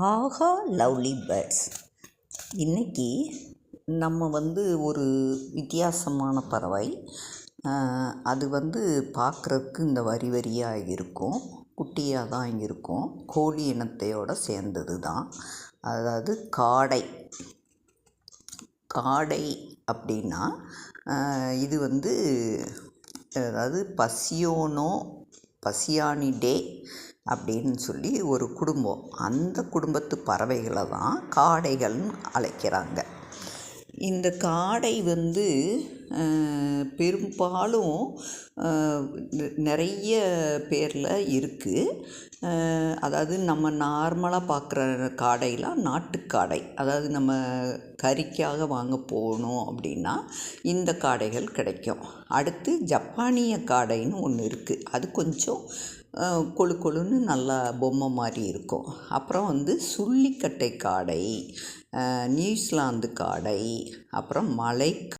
ஆஹா lovely birds. இன்றைக்கி நம்ம ஒரு வித்தியாசமான பறவை. அது பார்க்குறதுக்கு இந்த வரி வரியாக இருக்கும், குட்டியாக தான் இருக்கும். கோழி இனத்தையோடு சேர்ந்தது தான். அதாவது காடை. காடை அப்படின்னா இது அதாவது பசியானிடே அப்படின்னு சொல்லி ஒரு குடும்பம். அந்த குடும்பத்து பறவைகளை தான் காடைகள்னு அழைக்கிறாங்க. இந்த காடை பெரும்பாலும் நிறைய பேரில் இருக்குது. அதாவது நம்ம நார்மலாக பார்க்குற காடைலாம் நாட்டுக்காடை. அதாவது நம்ம கறிக்காக வாங்க போகணும் அப்படின்னா இந்த காடைகள் கிடைக்கும். அடுத்து ஜப்பானிய காடைன்னு ஒன்று இருக்குது. அது கொஞ்சம் கொழு கொழுன்னு நல்லா பொம்மை மாதிரி இருக்கும். அப்புறம் சுள்ளிக்கட்டை காடை, நியூசிலாந்து காடை, அப்புறம் மலை